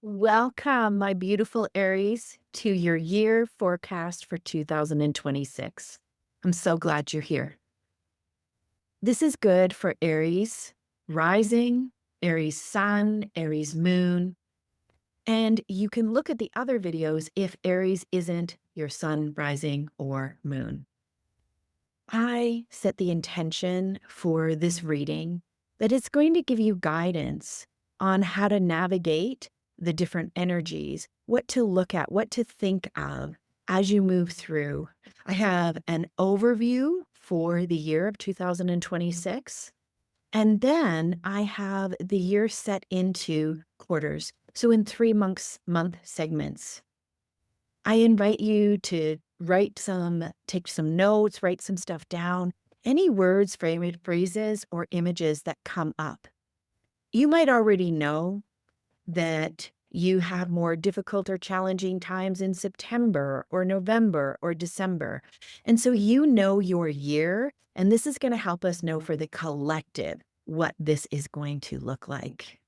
Welcome, my beautiful Aries, to your year forecast for 2026. I'm so glad you're here. This is good for Aries rising, Aries sun, Aries moon, and you can look at the other videos if Aries isn't your sun, rising, or moon. I set the intention for this reading that it's going to give you guidance on how to navigate the different energies, what to look at, what to think of as you move through. I have an overview for the year of 2026, and then I have the year set into quarters. So in 3 month segments. I invite you to take some notes, write some stuff down, any words, phrases, or images that come up. You might already know that you have more difficult or challenging times in September or November or December. And so you know your year, and this is going to help us know for the collective what this is going to look like.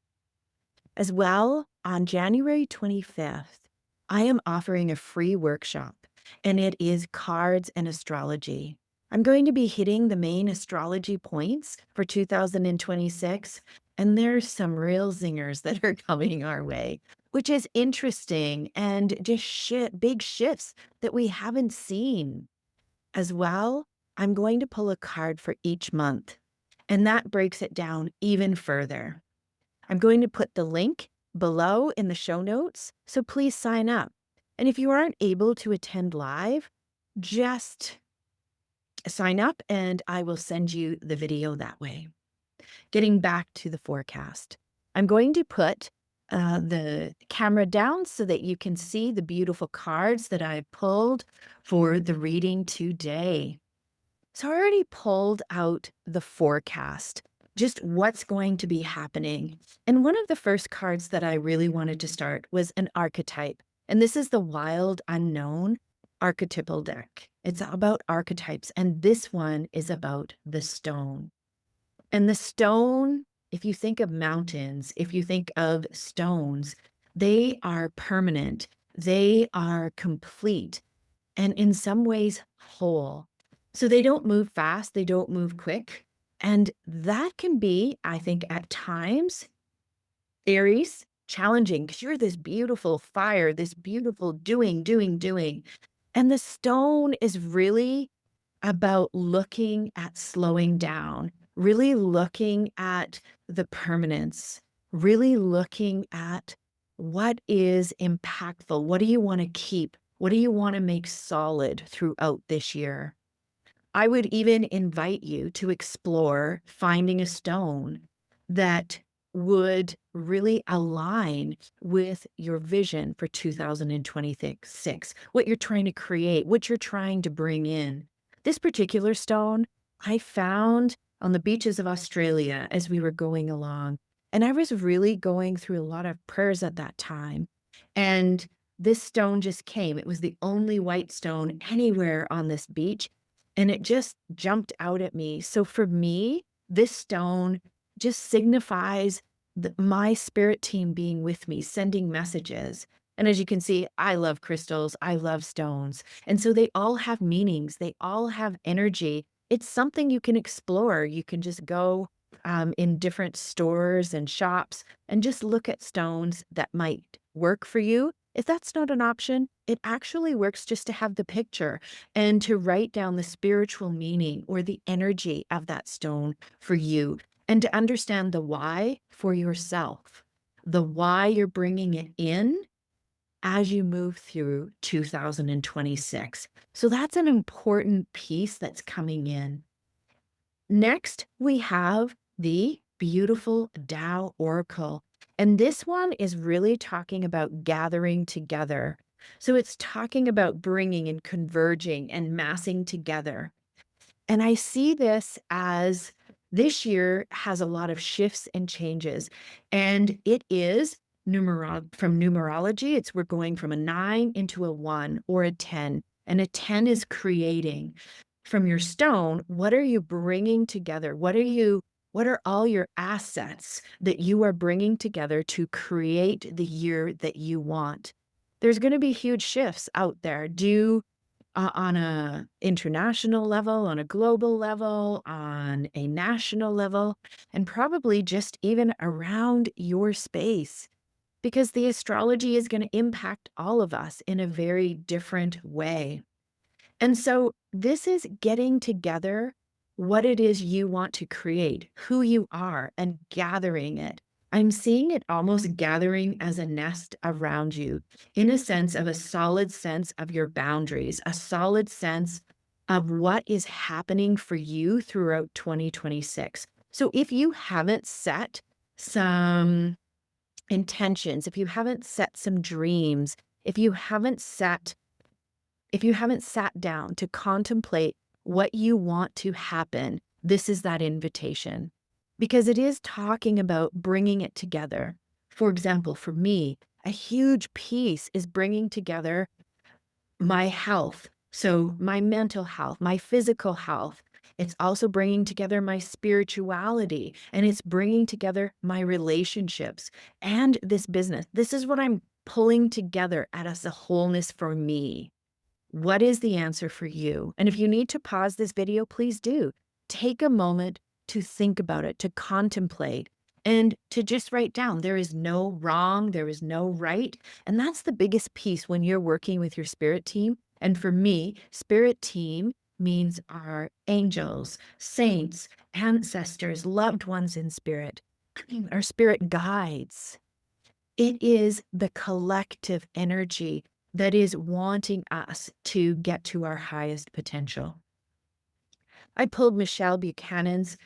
As well, on January 25th, I am offering a free workshop, and it is cards and astrology. I'm going to be hitting the main astrology points for 2026, and there's some real zingers that are coming our way, which is interesting and just big shifts that we haven't seen. As well, I'm going to pull a card for each month, and that breaks it down even further. I'm going to put the link below in the show notes, so please sign up. And if you aren't able to attend live, just sign up and I will send you the video that way. Getting back to the forecast, I'm going to put the camera down so that you can see the beautiful cards that I pulled for the reading today. So I already pulled out the forecast, just what's going to be happening. And one of the first cards that I really wanted to start was an archetype. And this is the Wild Unknown archetypal deck. It's about archetypes. And this one is about the stone. And the stone, if you think of mountains, if you think of stones, they are permanent, they are complete, and in some ways whole. So they don't move fast, they don't move quick. And that can be, I think, at times, Aries, challenging because you're this beautiful fire, this beautiful doing. And the stone is really about looking at slowing down, really looking at the permanence, really looking at what is impactful. What do you want to keep? What do you want to make solid throughout this year? I would even invite you to explore finding a stone that would really align with your vision for 2026, what you're trying to create, what you're trying to bring in. This particular stone I found on the beaches of Australia as we were going along, and I was really going through a lot of prayers at that time. And this stone just came. It was the only white stone anywhere on this beach, and it just jumped out at me. So for me, this stone just signifies my spirit team being with me, sending messages. And as you can see, I love crystals, I love stones. And so they all have meanings, they all have energy. It's something you can explore. You can just go in different stores and shops and just look at stones that might work for you. If that's not an option, it actually works just to have the picture and to write down the spiritual meaning or the energy of that stone for you, and to understand the why for yourself, the why you're bringing it in as you move through 2026. So that's an important piece that's coming in. Next, we have the beautiful Tao Oracle. And this one is really talking about gathering together. So it's talking about bringing and converging and massing together. And I see this as this year has a lot of shifts and changes. And it is from numerology, we're going from a 9 into a 1 or a 10. And a 10 is creating. From your stone, what are you bringing together? What are you What are all your assets that you are bringing together to create the year that you want? There's going to be huge shifts out there. On a international level, on a global level, on a national level, and probably just even around your space, because the astrology is going to impact all of us in a very different way. And so this is getting together what it is you want to create, who you are, and gathering it. I'm seeing it almost gathering as a nest around you, in a sense of a solid sense of your boundaries, a solid sense of what is happening for you throughout 2026. So if you haven't set some intentions, if you haven't set some dreams, if you haven't set if you haven't sat down to contemplate what you want to happen, this is that invitation, because it is talking about bringing it together. For example, for me, a huge piece is bringing together my health. So, my mental health, my physical health. It's also bringing together my spirituality, and it's bringing together my relationships and this business. This is what I'm pulling together as a wholeness for me. What is the answer for you? And if you need to pause this video, please do. Take a moment to think about it, to contemplate, and to just write down. There is no wrong, there is no right. And that's the biggest piece when you're working with your spirit team. And for me, spirit team means our angels, saints, ancestors, loved ones in spirit, our spirit guides. It is the collective energy that is wanting us to get to our highest potential. I pulled Michelle Buchanan's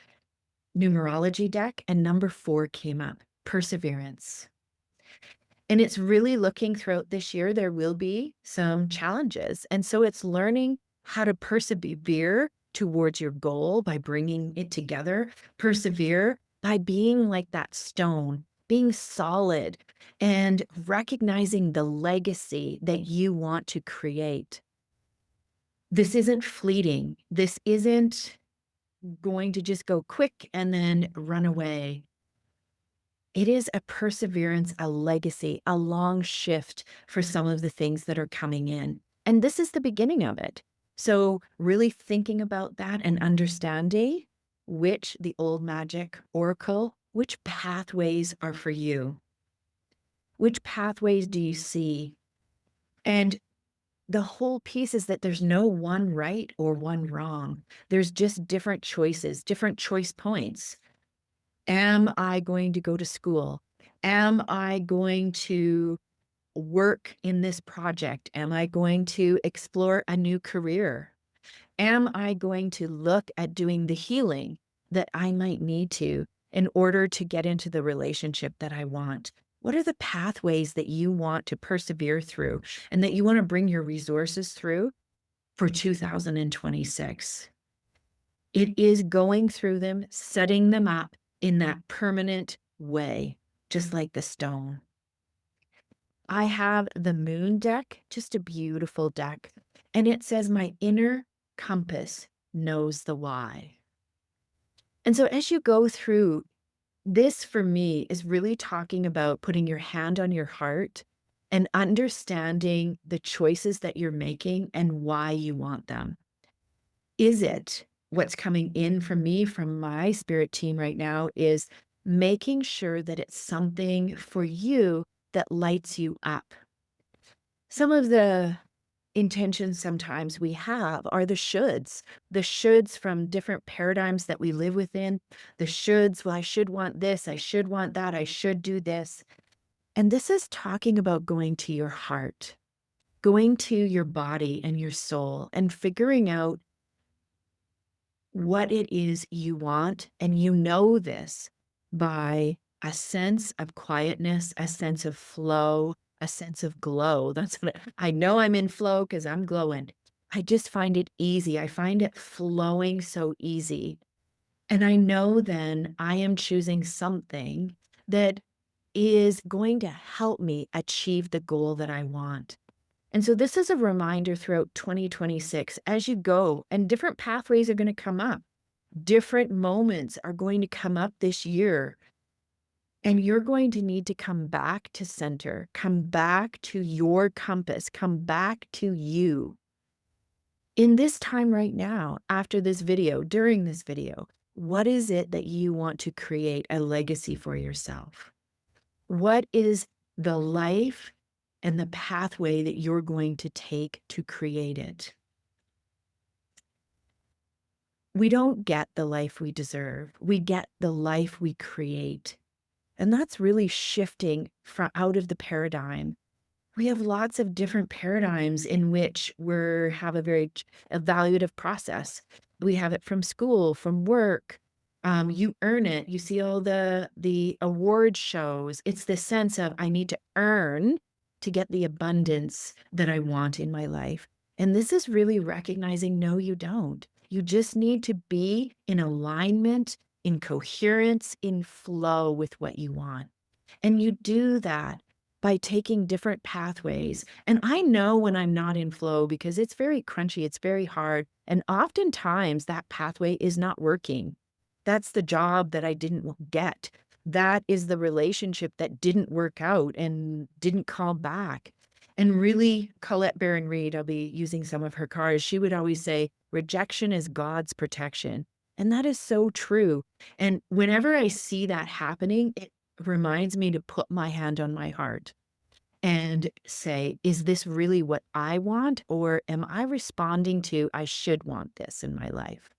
numerology deck, and number 4 came up, Perseverance. And it's really looking throughout this year, there will be some challenges. And so it's learning how to persevere towards your goal by bringing it together, persevere by being like that stone, being solid, and recognizing the legacy that you want to create. This isn't fleeting. This isn't going to just go quick and then run away. It is a perseverance, a legacy, a long shift for some of the things that are coming in. And this is the beginning of it. So really thinking about that and understanding which the old magic oracle, which pathways are for you. Which pathways do you see? And the whole piece is that there's no one right or one wrong. There's just different choices, different choice points. Am I going to go to school? Am I going to work in this project? Am I going to explore a new career? Am I going to look at doing the healing that I might need to in order to get into the relationship that I want? What are the pathways that you want to persevere through and that you want to bring your resources through for 2026? It is going through them, setting them up in that permanent way, just like the stone. I have the moon deck, just a beautiful deck. And it says, my inner compass knows the why. And so as you go through, this for me is really talking about putting your hand on your heart and understanding the choices that you're making and why you want them. Is it what's coming in from me, from my spirit team right now, is making sure that it's something for you that lights you up. Some of the intentions sometimes we have are the shoulds from different paradigms that we live within, the shoulds, well, I should want this, I should want that, I should do this. And this is talking about going to your heart, going to your body and your soul and figuring out what it is you want. And you know this by a sense of quietness, a sense of flow, a sense of glow. That's what I know. I'm in flow because I'm glowing. I just find it easy. I find it flowing so easy. And I know then I am choosing something that is going to help me achieve the goal that I want. And so this is a reminder throughout 2026 as you go, and different pathways are going to come up. Different moments are going to come up this year, and you're going to need to come back to center, come back to your compass, come back to you. In this time right now, after this video, during this video, what is it that you want to create a legacy for yourself? What is the life and the pathway that you're going to take to create it? We don't get the life we deserve. We get the life we create. And that's really shifting from out of the paradigm. We have lots of different paradigms in which we have a very evaluative process. We have it from school, from work. You earn it. You see all the award shows. It's the sense of I need to earn to get the abundance that I want in my life. And this is really recognizing, no, you don't. You just need to be in alignment, in coherence, in flow with what you want. And you do that by taking different pathways. And I know when I'm not in flow because it's very crunchy, it's very hard. And oftentimes that pathway is not working. That's the job that I didn't get. That is the relationship that didn't work out and didn't call back. And really, Colette Baron-Reid, I'll be using some of her cards, she would always say, rejection is God's protection. And that is so true. And whenever I see that happening, it reminds me to put my hand on my heart and say, is this really what I want? Or am I responding to, I should want this in my life?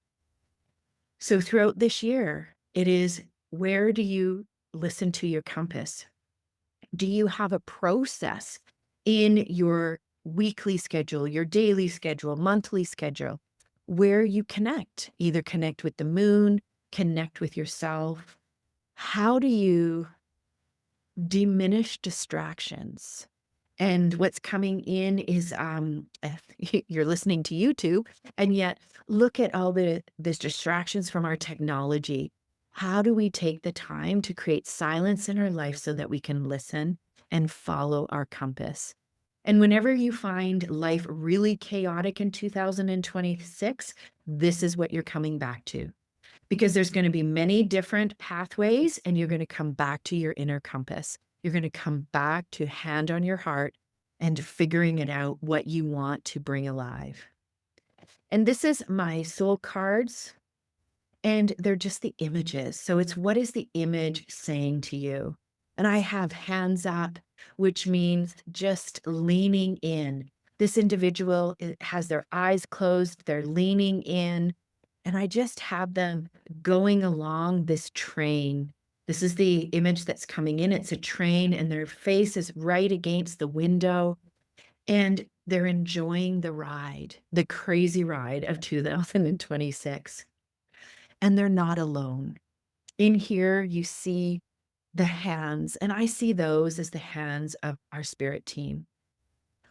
So throughout this year, it is, where do you listen to your compass? Do you have a process in your weekly schedule, your daily schedule, monthly schedule, where you connect, either connect with the moon, connect with yourself? How do you diminish distractions? And what's coming in is you're listening to YouTube, and yet look at all the distractions from our technology. How do we take the time to create silence in our life so that we can listen and follow our compass? And whenever you find life really chaotic in 2026, this is what you're coming back to. Because there's going to be many different pathways, and you're going to come back to your inner compass. You're going to come back to hand on your heart and figuring it out what you want to bring alive. And this is my soul cards, and they're just the images. So it's, what is the image saying to you? And I have hands up, which means just leaning in. This individual has their eyes closed, they're leaning in, and I just have them going along this train. This is the image that's coming in. It's a train, and their face is right against the window, and they're enjoying the ride, the crazy ride of 2026. And they're not alone. In here, you see the hands, and I see those as the hands of our spirit team,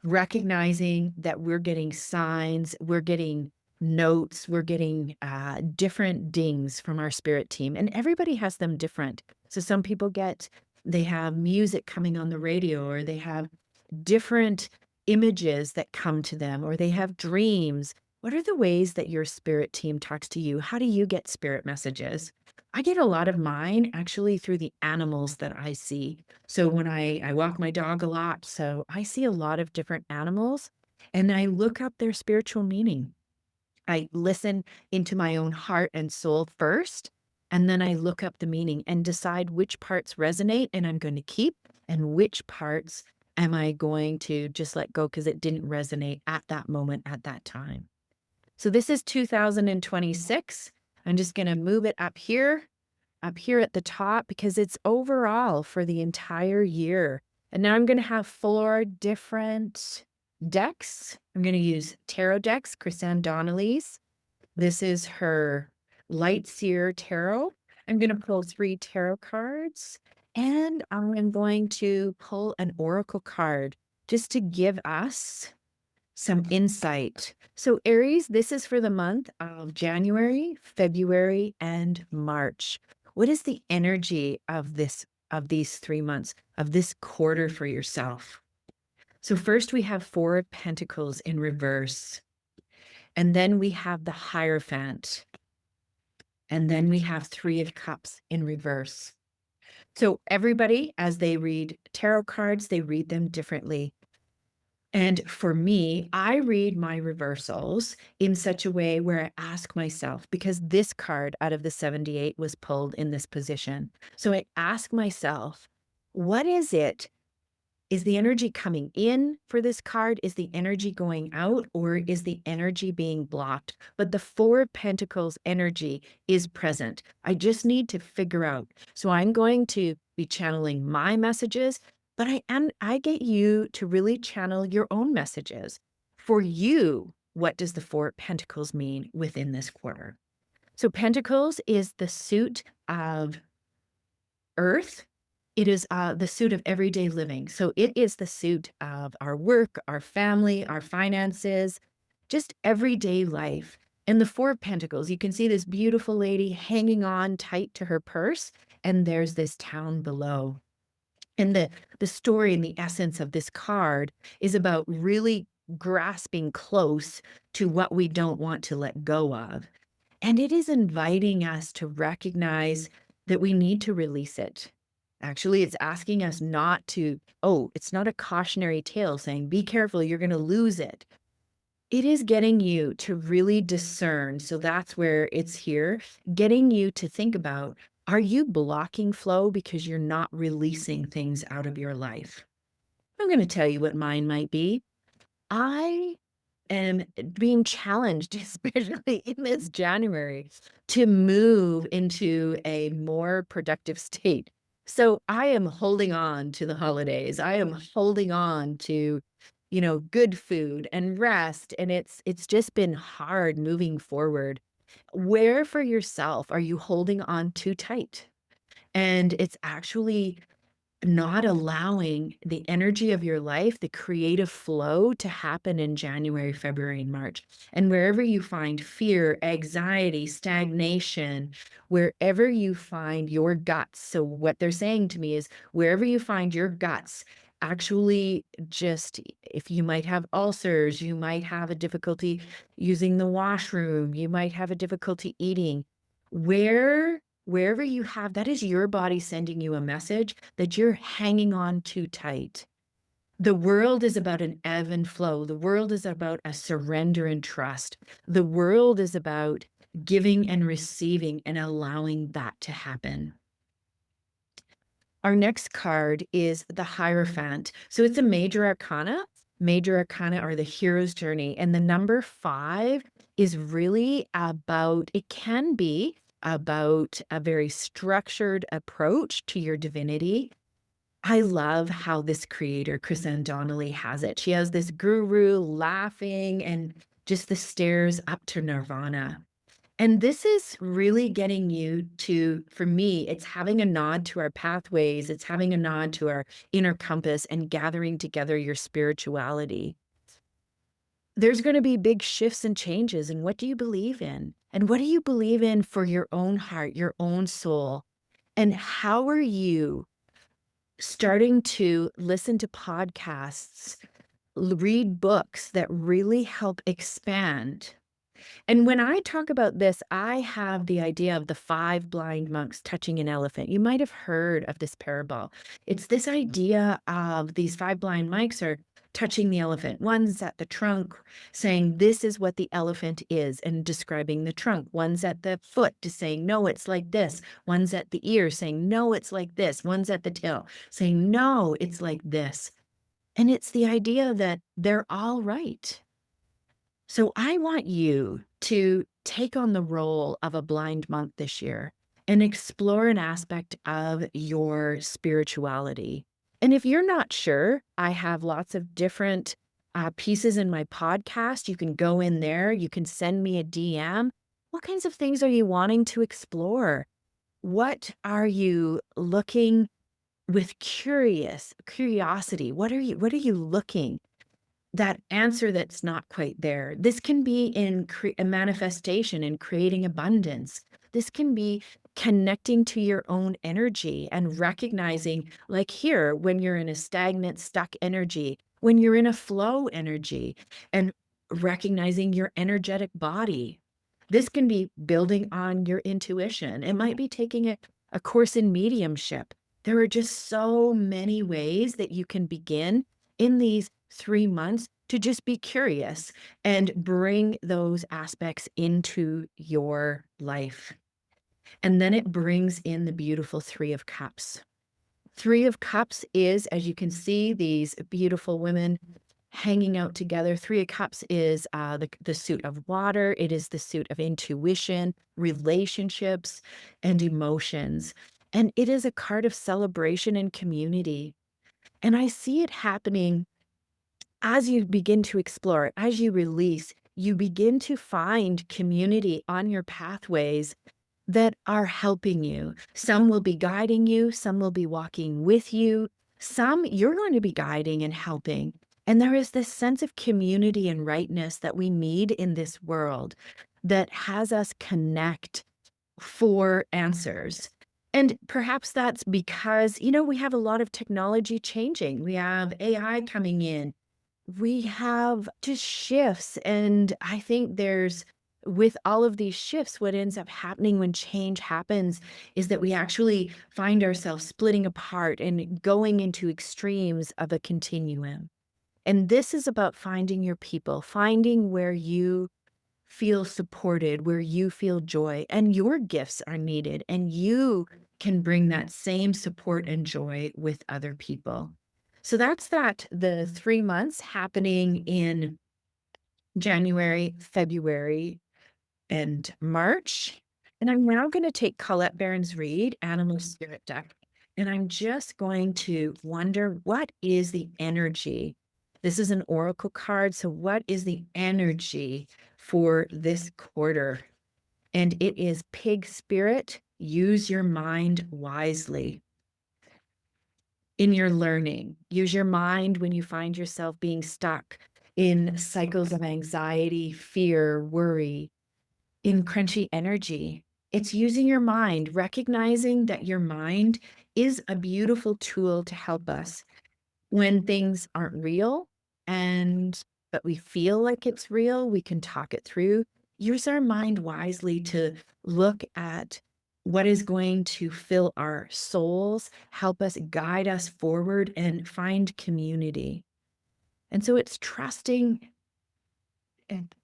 recognizing that we're getting signs, we're getting notes, we're getting different dings from our spirit team, and everybody has them different. So some people they have music coming on the radio, or they have different images that come to them, or they have dreams. What are the ways that your spirit team talks to you? How do you get spirit messages? I get a lot of mine actually through the animals that I see. So when I walk my dog a lot, so I see a lot of different animals, and I look up their spiritual meaning. I listen into my own heart and soul first, and then I look up the meaning and decide which parts resonate and I'm going to keep, and which parts am I going to just let go because it didn't resonate at that moment, at that time. So this is 2026. I'm just going to move it up here at the top, because it's overall for the entire year. And now I'm going to have 4 different decks. I'm going to use tarot decks, Chrisanne Donnelly's. This is her Light Seer Tarot. I'm going to pull 3 tarot cards, and I'm going to pull an oracle card just to give us some insight. So Aries, this is for the month of January, February, and March. What is the energy of these 3 months, of this quarter for yourself? So first we have 4 of Pentacles in reverse. And then we have the Hierophant. And then we have Three of Cups in reverse. So everybody, as they read tarot cards, they read them differently. And for me, I read my reversals in such a way where I ask myself, because this card out of the 78 was pulled in this position. So I ask myself, what is it? Is the energy coming in for this card? Is the energy going out, or is the energy being blocked? But the Four of Pentacles energy is present. I just need to figure out. So I'm going to be channeling my messages, but I get you to really channel your own messages. For you, what does the Four of Pentacles mean within this quarter? So Pentacles is the suit of Earth. It is the suit of everyday living. So it is the suit of our work, our family, our finances, just everyday life. And the Four of Pentacles, you can see this beautiful lady hanging on tight to her purse, and there's this town below. And the story and the essence of this card is about really grasping close to what we don't want to let go of. And it is inviting us to recognize that we need to release it. Actually, it's asking us not to, oh, it's not a cautionary tale saying, be careful, you're going to lose it. It is getting you to really discern. So that's where it's here, getting you to think about, are you blocking flow because you're not releasing things out of your life? I'm going to tell you what mine might be. I am being challenged, especially in this January, to move into a more productive state. So I am holding on to the holidays. I am holding on to, good food and rest. And it's just been hard moving forward. Where for yourself are you holding on too tight? And it's actually not allowing the energy of your life, the creative flow to happen in January, February, and March. And wherever you find fear, anxiety, stagnation, wherever you find your guts. So what they're saying to me is wherever you find your guts, actually just if you might have ulcers, you might have a difficulty using the washroom, you might have a difficulty eating. Wherever you have, that is your body sending you a message that you're hanging on too tight. The world is about an ebb and flow. The world is about a surrender and trust. The world is about giving and receiving and allowing that to happen. Our next card is the Hierophant. So it's a major arcana. Major arcana are the hero's journey. And the number 5 is really about, it can be about a very structured approach to your divinity. I love how this creator, Chris Donnelly, has it. She has this guru laughing and just the stairs up to nirvana. And this is really getting you to, for me, it's having a nod to our pathways. It's having a nod to our inner compass and gathering together your spirituality. There's going to be big shifts and changes. And what do you believe in? And what do you believe in for your own heart, your own soul? And how are you starting to listen to podcasts, read books that really help expand? And when I talk about this, I have the idea of the 5 blind monks touching an elephant. You might have heard of this parable. It's this idea of these 5 blind monks are touching the elephant. One's at the trunk saying, this is what the elephant is, and describing the trunk. One's at the foot just saying, no, it's like this. One's at the ear saying, no, it's like this. One's at the tail saying, no, it's like this. And it's the idea that they're all right. So I want you to take on the role of a blind monk this year and explore an aspect of your spirituality. And if you're not sure, I have lots of different pieces in my podcast. You can go in there, you can send me a DM. What kinds of things are you wanting to explore? What are you looking with curiosity? What are you looking? That answer that's not quite there. This can be in a manifestation and creating abundance. This can be connecting to your own energy and recognizing, like here, when you're in a stagnant, stuck energy, when you're in a flow energy, and recognizing your energetic body. This can be building on your intuition. It might be taking a course in mediumship. There are just so many ways that you can begin in these 3 months to just be curious and bring those aspects into your life. And then it brings in the beautiful Three of Cups. Three of Cups is, as you can see, these beautiful women hanging out together. Three of Cups is the suit of water. It is the suit of intuition, relationships, and emotions. And it is a card of celebration and community. And I see it happening as you begin to explore, as you release, you begin to find community on your pathways that are helping you. Some will be guiding you, some will be walking with you, some you're going to be guiding and helping. And there is this sense of community and rightness that we need in this world that has us connect for answers. And perhaps that's because, we have a lot of technology changing. We have AI coming in. We have just shifts, and I think with all of these shifts, what ends up happening when change happens is that we actually find ourselves splitting apart and going into extremes of a continuum. And this is about finding your people, finding where you feel supported, where you feel joy, and your gifts are needed, and you can bring that same support and joy with other people. So that's the 3 months happening in January, February, and March. And I'm now going to take Colette Barron's read, Animal Spirit Deck, and I'm just going to wonder, what is the energy? This is an oracle card. So what is the energy for this quarter? And it is Pig Spirit. Use your mind wisely in your learning. Use your mind when you find yourself being stuck in cycles of anxiety, fear, worry, in crunchy energy. It's using your mind, recognizing that your mind is a beautiful tool to help us when things aren't real, but we feel like it's real. We can talk it through. Use our mind wisely to look at what is going to fill our souls, help us guide us forward, and find community. And so it's trusting, and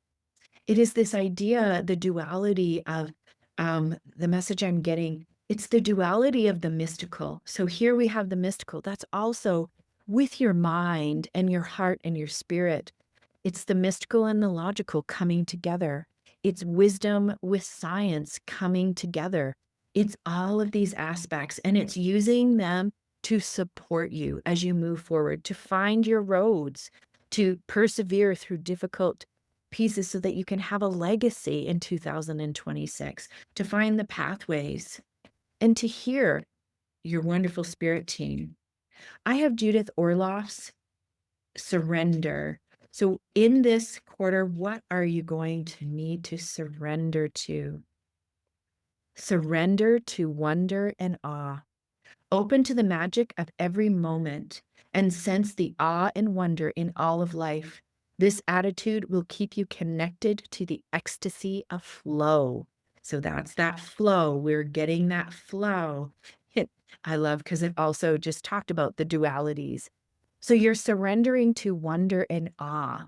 it is this idea, the duality of the message I'm getting. It's the duality of the mystical. So here we have the mystical. That's also with your mind and your heart and your spirit. It's the mystical and the logical coming together. It's wisdom with science coming together. It's all of these aspects, and it's using them to support you as you move forward, to find your roads, to persevere through difficult pieces so that you can have a legacy in 2026, to find the pathways, and to hear your wonderful spirit team. I have Judith Orloff's Surrender. So in this quarter, what are you going to need to surrender to? Surrender to wonder and awe. Open to the magic of every moment and sense the awe and wonder in all of life. This attitude will keep you connected to the ecstasy of flow. So that's that flow. We're getting that flow. I love, because it also just talked about the dualities. So you're surrendering to wonder and awe.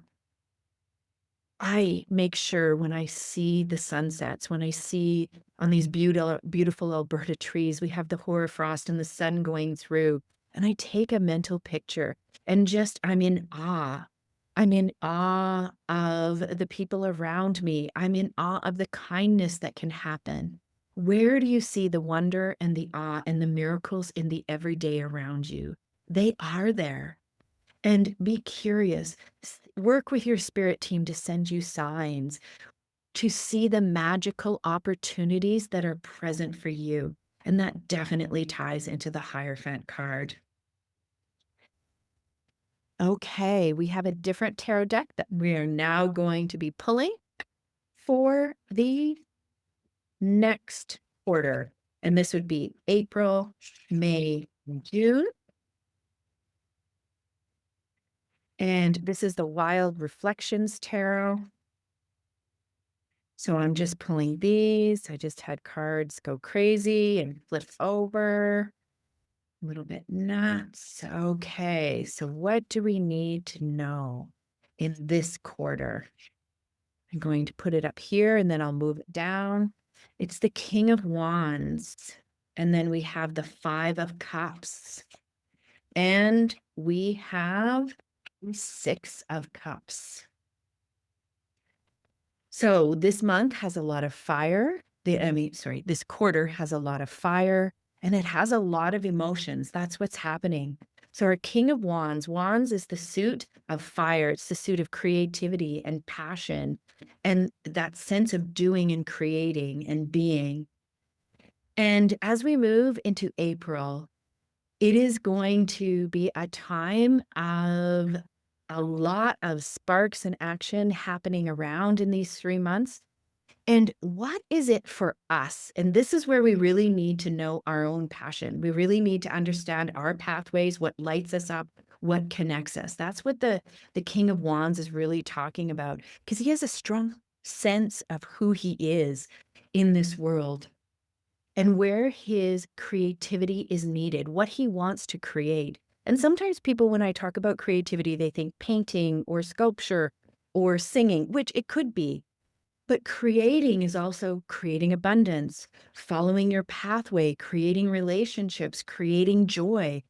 I make sure when I see the sunsets, when I see on these beautiful Alberta trees, we have the hoarfrost and the sun going through, and I take a mental picture and I'm in awe. I'm in awe of the people around me. I'm in awe of the kindness that can happen. Where do you see the wonder and the awe and the miracles in the everyday around you? They are there. And be curious. Work with your spirit team to send you signs, to see the magical opportunities that are present for you. And that definitely ties into the Hierophant card. Okay, we have a different tarot deck that we are now going to be pulling for the next quarter. And this would be April, May, and June. And this is the Wild Reflections Tarot. So I'm just pulling these. I just had cards go crazy and flip over. A little bit nuts. Okay, so what do we need to know in this quarter? I'm going to put it up here and then I'll move it down. It's the King of Wands. And then we have the Five of Cups. And we have the Six of Cups. So this month has a lot of fire. This quarter has a lot of fire and it has a lot of emotions. That's what's happening. So our King of Wands, Wands is the suit of fire. It's the suit of creativity and passion and that sense of doing and creating and being. And as we move into April, it is going to be a time of a lot of sparks and action happening around in these 3 months. And what is it for us? And this is where we really need to know our own passion. We really need to understand our pathways, what lights us up, what connects us. That's what the King of Wands is really talking about, because he has a strong sense of who he is in this world and where his creativity is needed, what he wants to create. And sometimes people, when I talk about creativity, they think painting or sculpture or singing, which it could be. But creating is also creating abundance, following your pathway, creating relationships, creating joy.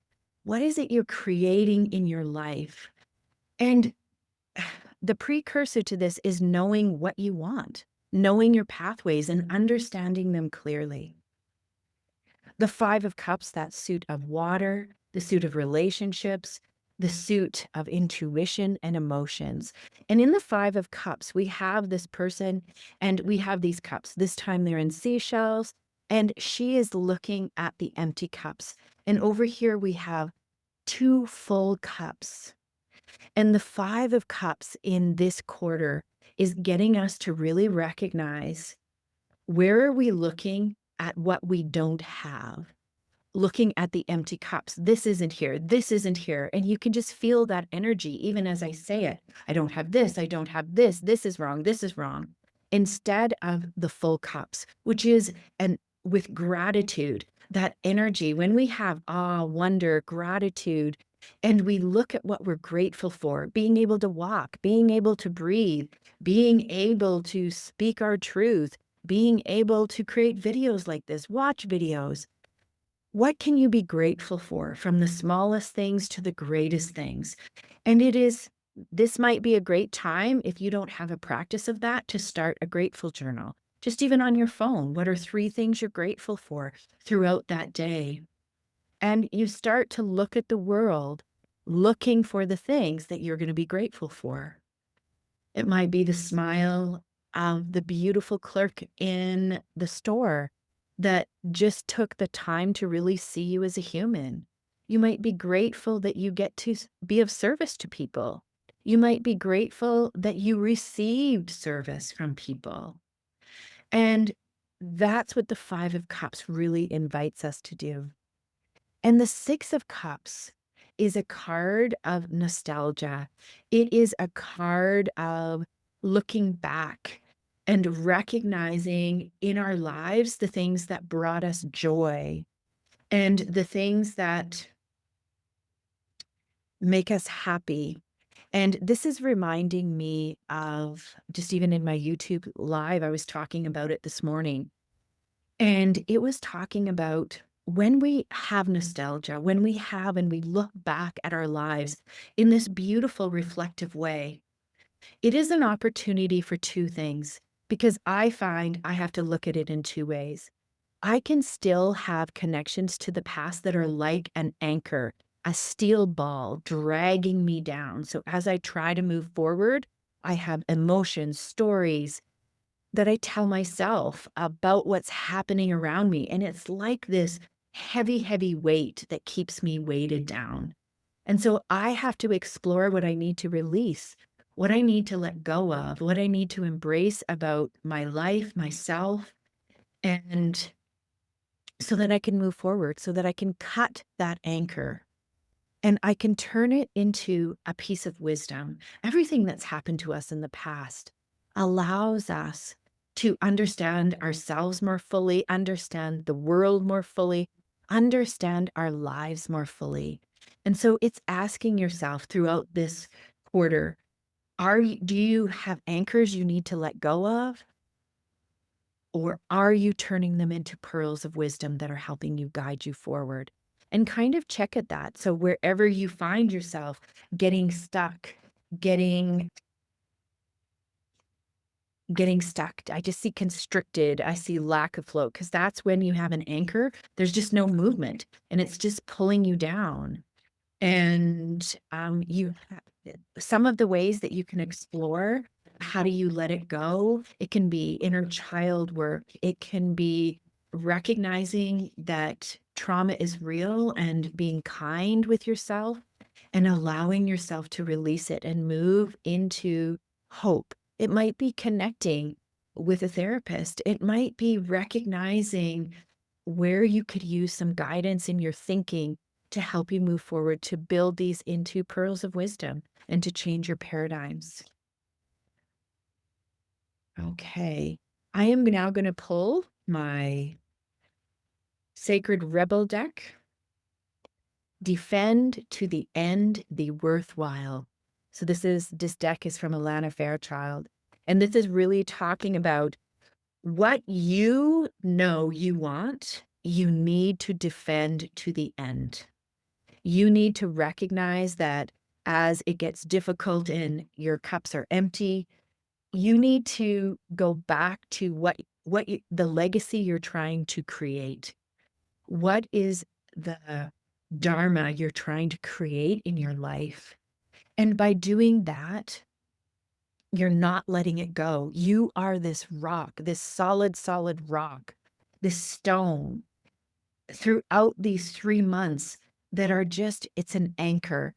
What is it you're creating in your life? And the precursor to this is knowing what you want, knowing your pathways and understanding them clearly. The Five of Cups, that suit of water, the suit of relationships, the suit of intuition and emotions. And in the Five of Cups, we have this person and we have these cups. This time they're in seashells, and she is looking at the empty cups. And over here we have two full cups. And the Five of Cups in this quarter is getting us to really recognize, where are we looking at what we don't have? Looking at the empty cups. This isn't here. This isn't here. And you can just feel that energy, even as I say it. I don't have this. I don't have this. This is wrong. This is wrong. Instead of the full cups, which is, and with gratitude, that energy, when we have awe, wonder, gratitude, and we look at what we're grateful for, being able to walk, being able to breathe, being able to speak our truth, being able to create videos like this, watch videos. What can you be grateful for, from the smallest things to the greatest things? And this might be a great time, if you don't have a practice of that, to start a grateful journal. Just even on your phone, what are 3 things you're grateful for throughout that day? And you start to look at the world, looking for the things that you're going to be grateful for. It might be the smile of the beautiful clerk in the store that just took the time to really see you as a human. You might be grateful that you get to be of service to people. You might be grateful that you received service from people. And that's what the Five of Cups really invites us to do. And the Six of Cups is a card of nostalgia. It is a card of looking back and recognizing in our lives the things that brought us joy and the things that make us happy. And this is reminding me of, just even in my YouTube live, I was talking about it this morning. And it was talking about when we have nostalgia, when we have and we look back at our lives in this beautiful reflective way, it is an opportunity for 2 things, because I find I have to look at it in 2 ways. I can still have connections to the past that are like an anchor, a steel ball dragging me down. So as I try to move forward, I have emotions, stories, that I tell myself about what's happening around me. And it's like this heavy, heavy weight that keeps me weighted down. And so I have to explore what I need to release, what I need to let go of, what I need to embrace about my life, myself, and so that I can move forward, so that I can cut that anchor and I can turn it into a piece of wisdom. Everything that's happened to us in the past allows us to understand ourselves more fully, understand the world more fully, understand our lives more fully. And so it's asking yourself throughout this quarter, do you have anchors you need to let go of? Or are you turning them into pearls of wisdom that are helping you guide you forward? And kind of check at that. So wherever you find yourself getting stuck, getting stuck. I just see constricted. I see lack of flow because that's when you have an anchor. There's just no movement and it's just pulling you down. And some of the ways that you can explore, how do you let it go? It can be inner child work. It can be recognizing that trauma is real and being kind with yourself and allowing yourself to release it and move into hope. It might be connecting with a therapist. It might be recognizing where you could use some guidance in your thinking to help you move forward, to build these into pearls of wisdom and to change your paradigms. Okay. I am now going to pull my Sacred Rebel deck. Defend to the end the worthwhile. So this deck is from Alana Fairchild. And this is really talking about what you know you want, you need to defend to the end. You need to recognize that as it gets difficult and your cups are empty, you need to go back to the legacy you're trying to create. What is the dharma you're trying to create in your life? And by doing that, you're not letting it go. You are this rock, this solid rock, this stone throughout these 3 months that are just, it's an anchor.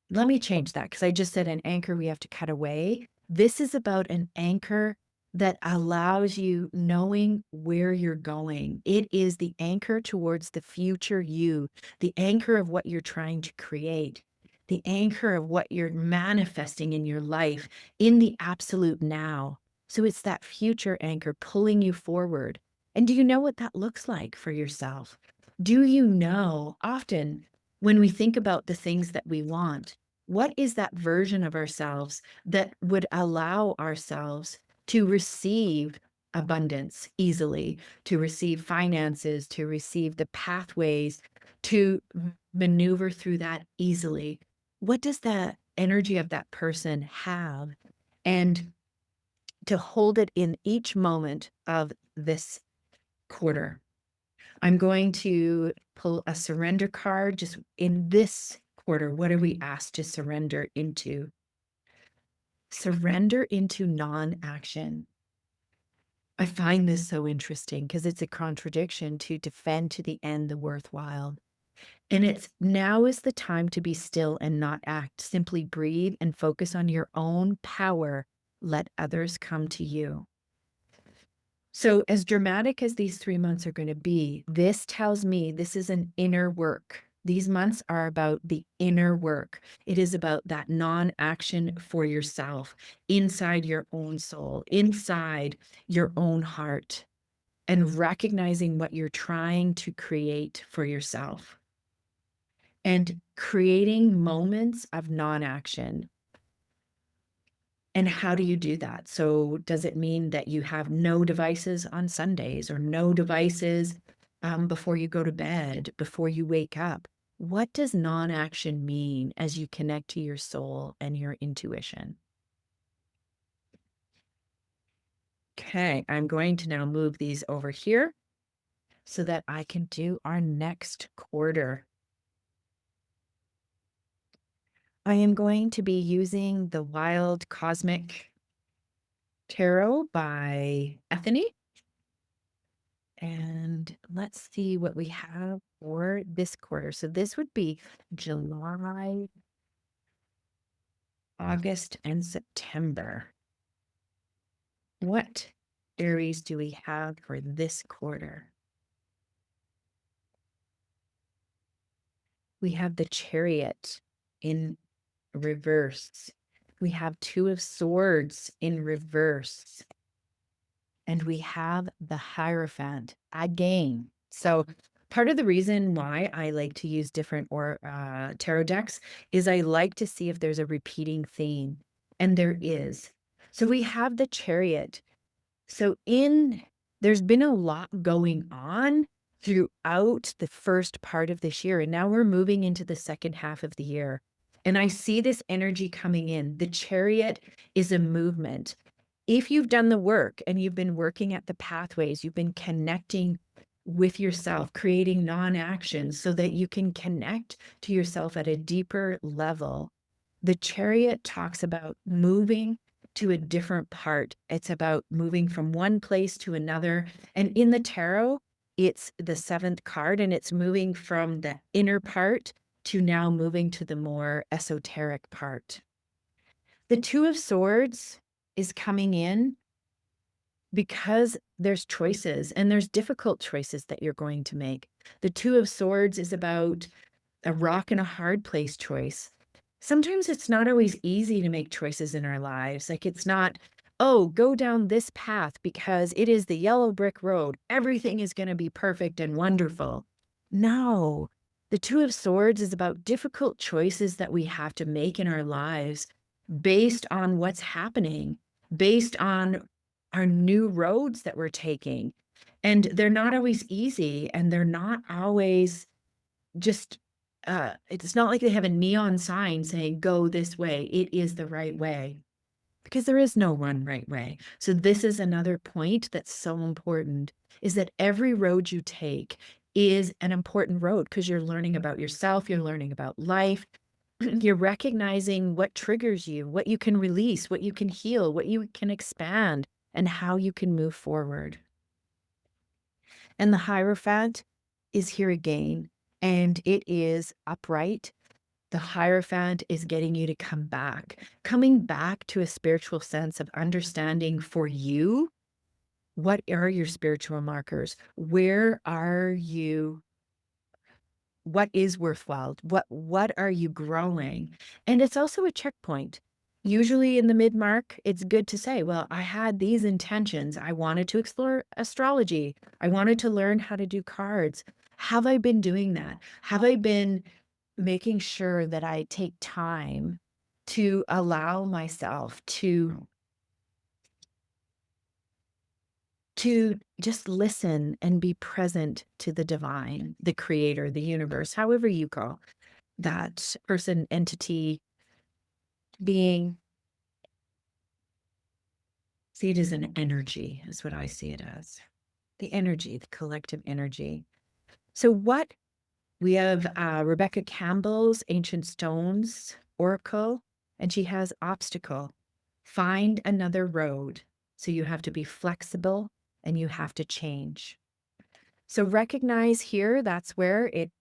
Let me change that because I just said an anchor we have to cut away. This is about an anchor that allows you knowing where you're going. It is the anchor towards the future you, the anchor of what you're trying to create, the anchor of what you're manifesting in your life in the absolute now. So it's that future anchor pulling you forward. And do you know what that looks like for yourself? Do you know often when we think about the things that we want, what is that version of ourselves that would allow ourselves to receive abundance easily, to receive finances, to receive the pathways, to maneuver through that easily? What does the energy of that person have? And to hold it in each moment of this quarter. I'm going to pull a surrender card just in this quarter. What are we asked to surrender into? Surrender into non-action. I find this so interesting because it's a contradiction to defend to the end the worthwhile. And it's now is the time to be still and not act. Simply breathe and focus on your own power. Let others come to you. So as dramatic as these 3 months are going to be, this tells me this is an inner work. These months are about the inner work. It is about that non-action for yourself, inside your own soul, inside your own heart, and recognizing what you're trying to create for yourself. And creating moments of non-action. And how do you do that? So does it mean that you have no devices on Sundays or no devices before you go to bed, before you wake up? What does non-action mean as you connect to your soul and your intuition? Okay, I'm going to now move these over here so that I can do our next quarter. I am going to be using the Wild Cosmic Tarot by Ethany. And let's see what we have for this quarter. So this would be July, August, and September. What Aries do we have for this quarter? We have the Chariot in reverse. We have Two of Swords in reverse. and we have the Hierophant again. So part of the reason why I like to use different tarot decks is I like to see if there's a repeating theme, and there is. So we have the Chariot. So there's been a lot going on throughout the first part of this year, and now we're moving into the second half of the year. And I see this energy coming in. The Chariot is a movement. If you've done the work and you've been working at the pathways, you've been connecting with yourself, creating non-actions so that you can connect to yourself at a deeper level. The Chariot talks about moving to a different part. It's about moving from one place to another. And in the tarot, it's the seventh card, and it's moving from the inner part to now moving to the more esoteric part. The Two of Swords is coming in because there's choices, and there's difficult choices that you're going to make. The Two of Swords is about a rock and a hard place choice. Sometimes it's not always easy to make choices in our lives. Like, it's not, oh, go down this path because it is the yellow brick road. Everything is going to be perfect and wonderful. No, the Two of Swords is about difficult choices that we have to make in our lives based on what's happening, based on our new roads that we're taking. And they're not always easy, and they're not always just it's not like they have a neon sign saying go this way, it is the right way, because there is no one right way. So this is another point that's so important, is that every road you take is an important road, because you're learning about yourself, you're learning about life, you're recognizing what triggers you, what you can release, what you can heal, what you can expand, and how you can move forward. And the Hierophant is here again, and it is upright. The Hierophant is getting you to coming back to a spiritual sense of understanding for you. What are your spiritual markers? Where are you? What is worthwhile? What are you growing? And it's also a checkpoint. Usually in the mid-mark, it's good to say, well, I had these intentions. I wanted to explore astrology. I wanted to learn how to do cards. Have I been doing that? Have I been making sure that I take time to allow myself to just listen and be present to the divine, the creator, the universe, however you call that person, entity, being? See it as an energy, is what I see it as. The energy, the collective energy. So what we have Rebecca Campbell's Ancient Stones Oracle, and she has obstacle. Find another road. So you have to be flexible and you have to change. So recognize here, that's where it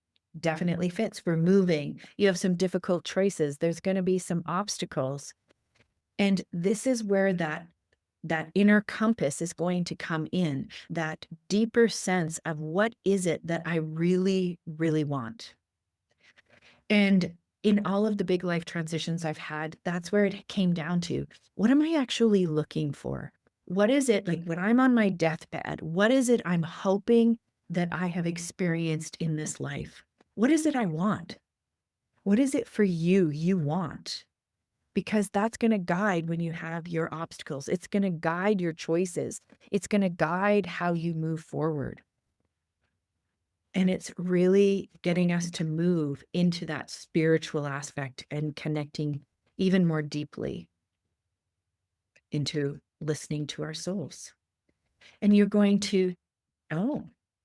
definitely fits. We're moving. You have some difficult choices. There's going to be some obstacles. And this is where that inner compass is going to come in, that deeper sense of what is it that I really, really want. And in all of the big life transitions I've had, that's where it came down to. What am I actually looking for? What is it, like when I'm on my deathbed, what is it I'm hoping that I have experienced in this life? What is it I want? What is it for you want? Because that's going to guide when you have your obstacles. It's going to guide your choices. It's going to guide how you move forward. And it's really getting us to move into that spiritual aspect and connecting even more deeply into listening to our souls. And you're going to,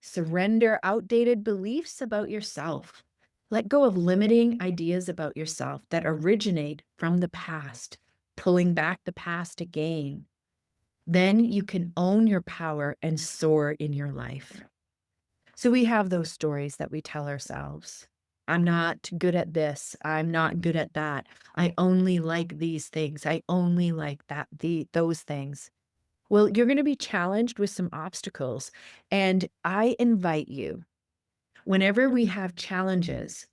surrender outdated beliefs about yourself. Let go of limiting ideas about yourself that originate from the past, pulling back the past again. Then you can own your power and soar in your life. So we have those stories that we tell ourselves. I'm not good at this. I'm not good at that. I only like these things. I only like those things. Well, you're going to be challenged with some obstacles. And I invite you, whenever we have challenges,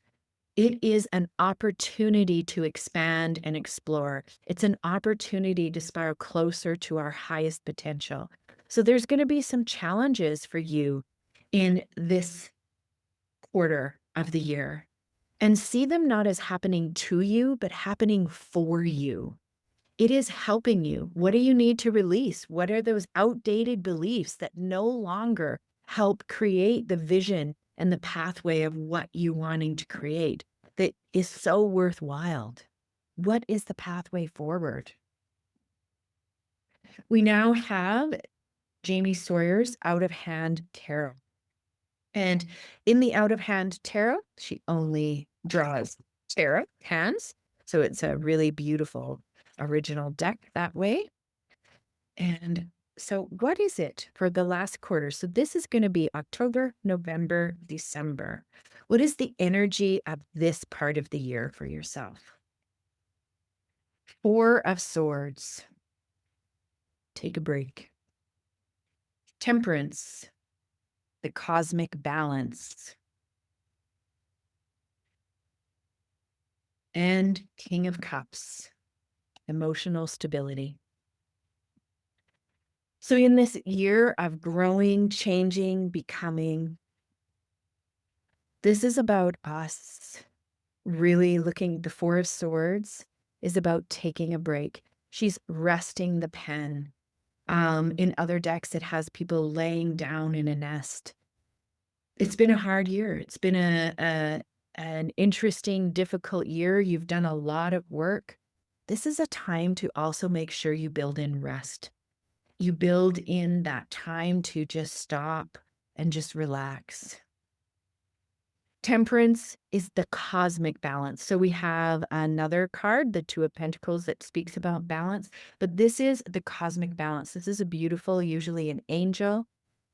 it is an opportunity to expand and explore. It's an opportunity to spiral closer to our highest potential. So there's going to be some challenges for you in this quarter of the year, and see them not as happening to you, but happening for you. It is helping you. What do you need to release? What are those outdated beliefs that no longer help create the vision and the pathway of what you're wanting to create that is so worthwhile? What is the pathway forward? We now have Jamie Sawyer's Out of Hand Tarot. And in the Out of Hand Tarot, she only draws tarot hands. So it's a really beautiful original deck that way. And so what is it for the last quarter? So this is going to be October, November, December. What is the energy of this part of the year for yourself? Four of Swords. Take a break. Temperance, the cosmic balance. And King of Cups, emotional stability. So in this year of growing, changing, becoming, this is about us really looking. The Four of Swords is about taking a break. She's resting the pen. In other decks, it has people laying down in a nest. It's been a hard year. It's been an interesting, difficult year. You've done a lot of work. This is a time to also make sure you build in rest. You build in that time to just stop and just relax. Temperance is the cosmic balance. So we have another card, the Two of Pentacles, that speaks about balance, but this is the cosmic balance. This is a beautiful, usually an angel,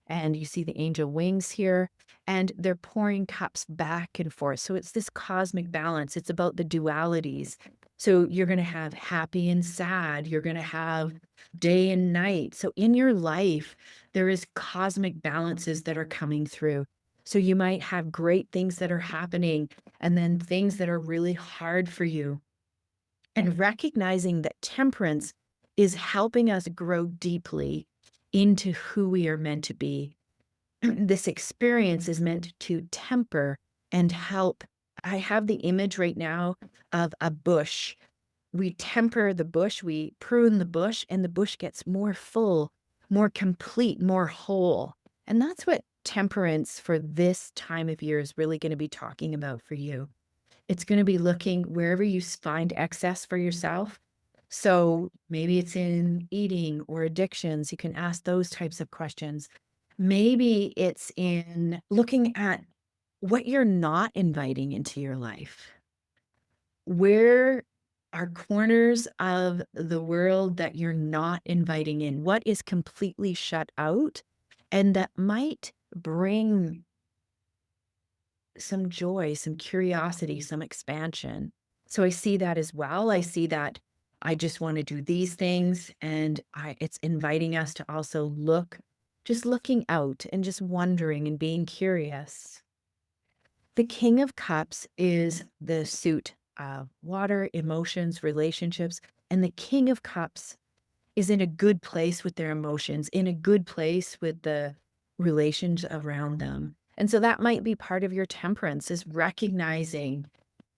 and you see the angel wings here, and they're pouring cups back and forth. So it's this cosmic balance. It's about the dualities. So you're going to have happy and sad. You're going to have day and night. So in your life, there is cosmic balances that are coming through. So you might have great things that are happening and then things that are really hard for you. And recognizing that temperance is helping us grow deeply into who we are meant to be. This experience is meant to temper and help. I have the image right now of a bush. We temper the bush, we prune the bush, and the bush gets more full, more complete, more whole. And that's what temperance for this time of year is really going to be talking about for you. It's going to be looking wherever you find excess for yourself. So maybe it's in eating or addictions. You can ask those types of questions. Maybe it's in looking at what you're not inviting into your life. Where are corners of the world that you're not inviting in? What is completely shut out? And that might bring some joy, some curiosity, some expansion. So I see that as well. I see that I just want to do these things, and it's inviting us to also look, just looking out and just wondering and being curious. The King of Cups is the suit of water, emotions, relationships, and the King of Cups is in a good place with their emotions, in a good place with the relations around them. And so that might be part of your temperance, is recognizing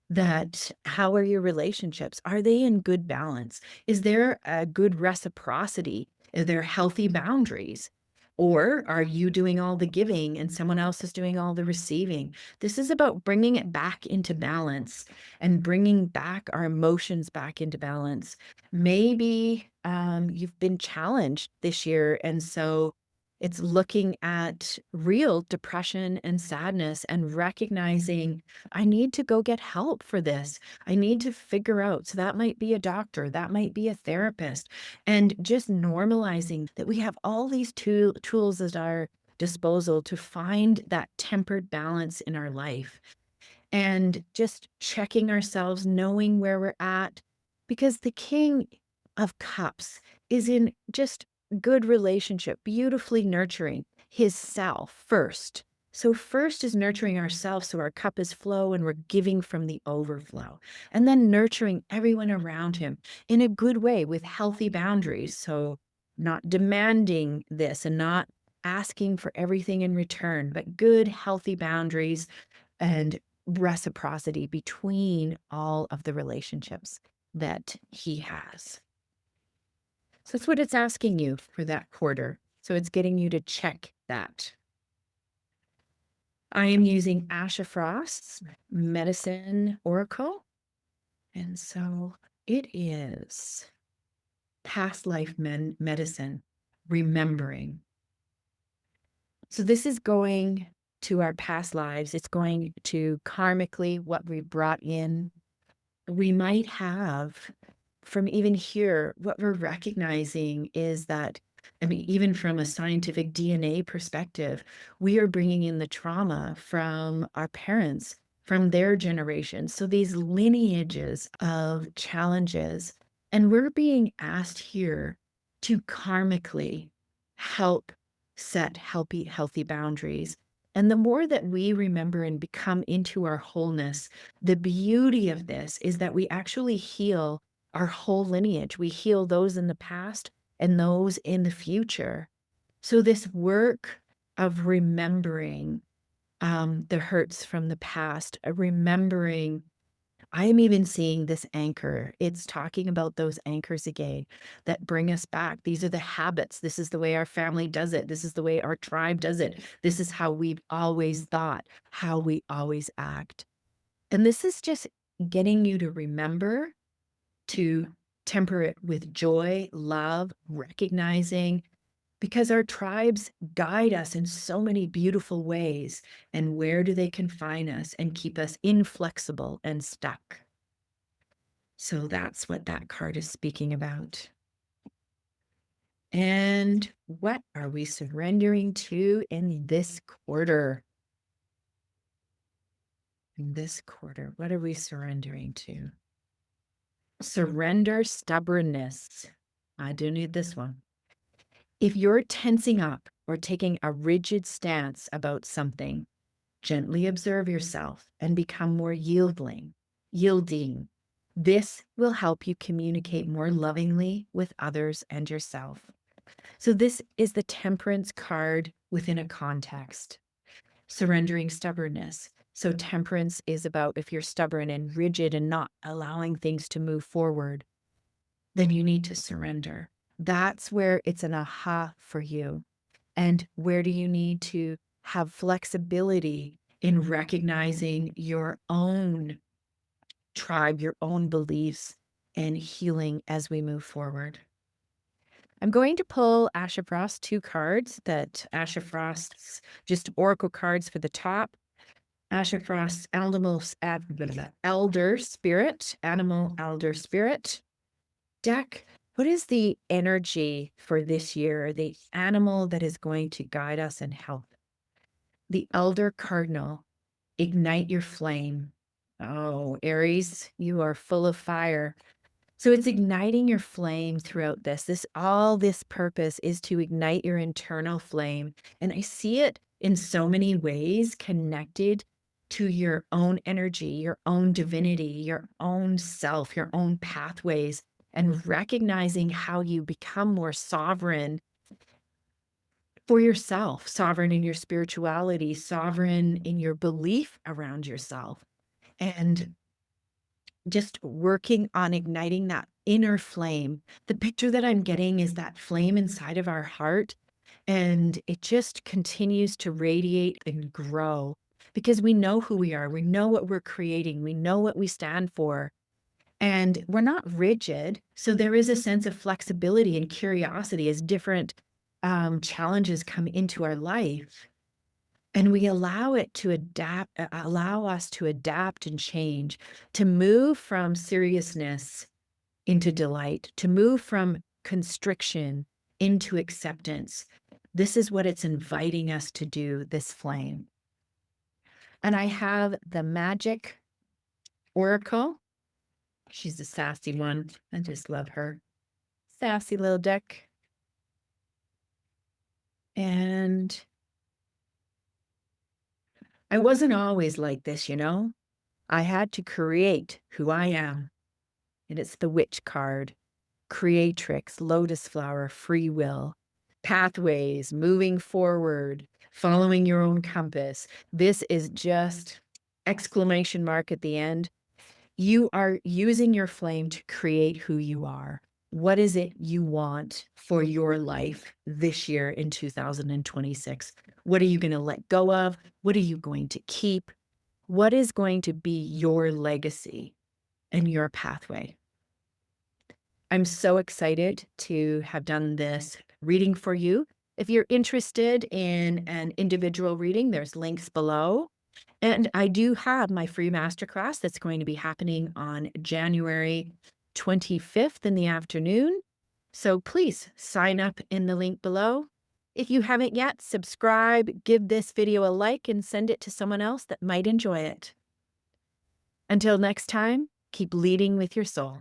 that how are your relationships? Are they in good balance? Is there a good reciprocity? Are there healthy boundaries? Or are you doing all the giving and someone else is doing all the receiving? This is about bringing it back into balance and bringing back our emotions back into balance. Maybe you've been challenged this year, and so it's looking at real depression and sadness and recognizing I need to go get help for this. I need to figure out. So that might be a doctor, that might be a therapist, and just normalizing that we have all these tools at our disposal to find that tempered balance in our life, and just checking ourselves, knowing where we're at, because the King of Cups is in just good relationship, beautifully nurturing his self first. So first is nurturing ourselves so our cup is flow and we're giving from the overflow, and then nurturing everyone around him in a good way with healthy boundaries. So not demanding this and not asking for everything in return, but good, healthy boundaries and reciprocity between all of the relationships that he has. So that's what it's asking you for that quarter. So it's getting you to check that. I am using Asha Frost's Medicine Oracle. And so it is past life medicine, remembering. So this is going to our past lives. It's going to karmically what we brought in. We might have from even here, what we're recognizing is that, I mean, even from a scientific DNA perspective, we are bringing in the trauma from our parents, from their generation. So these lineages of challenges, and we're being asked here to karmically help set healthy boundaries. And the more that we remember and become into our wholeness, the beauty of this is that we actually heal our whole lineage. We heal those in the past and those in the future. So this work of remembering the hurts from the past, remembering, I am even seeing this anchor. It's talking about those anchors again that bring us back. These are the habits. This is the way our family does it. This is the way our tribe does it. This is how we've always thought, how we always act. And this is just getting you to remember to temper it with joy, love, recognizing, because our tribes guide us in so many beautiful ways. And where do they confine us and keep us inflexible and stuck? So that's what that card is speaking about. And what are we surrendering to in this quarter? In this quarter, what are we surrendering to? Surrender stubbornness. I do need this one. If you're tensing up or taking a rigid stance about something, gently observe yourself and become more yielding. This will help you communicate more lovingly with others and yourself. So this is the Temperance card within a context. Surrendering stubbornness. So temperance is about if you're stubborn and rigid and not allowing things to move forward, then you need to surrender. That's where it's an aha for you. And where do you need to have flexibility in recognizing your own tribe, your own beliefs, and healing as we move forward? I'm going to pull Asha Frost 2 cards that Asha Frost's just oracle cards for the top. Asha Frost's elder spirit, animal elder spirit deck. What is the energy for this year? The animal that is going to guide us in health. The elder cardinal, ignite your flame. Oh, Aries, you are full of fire. So it's igniting your flame throughout this. All this purpose is to ignite your internal flame. And I see it in so many ways connected to your own energy, your own divinity, your own self, your own pathways, and recognizing how you become more sovereign for yourself, sovereign in your spirituality, sovereign in your belief around yourself. And just working on igniting that inner flame. The picture that I'm getting is that flame inside of our heart, and it just continues to radiate and grow because we know who we are. We know what we're creating. We know what we stand for. And we're not rigid. So there is a sense of flexibility and curiosity as different challenges come into our life. And we allow it to allow us to adapt and change, to move from seriousness into delight, to move from constriction into acceptance. This is what it's inviting us to do, this flame. And I have the Magic Oracle. She's a sassy one. I just love her. Sassy little deck. And I wasn't always like this, you know? I had to create who I am. And it's the Witch card. creatrix, lotus flower, free will, pathways, moving forward, following your own compass. This is just exclamation mark at the end. You are using your flame to create who you are. What is it you want for your life this year in 2026? What are you going to let go of? What are you going to keep? What is going to be your legacy and your pathway? I'm so excited to have done this reading for you. If you're interested in an individual reading, there's links below. And I do have my free masterclass that's going to be happening on January 25th in the afternoon. So please sign up in the link below. If you haven't yet, subscribe, give this video a like, and send it to someone else that might enjoy it. Until next time, keep leading with your soul.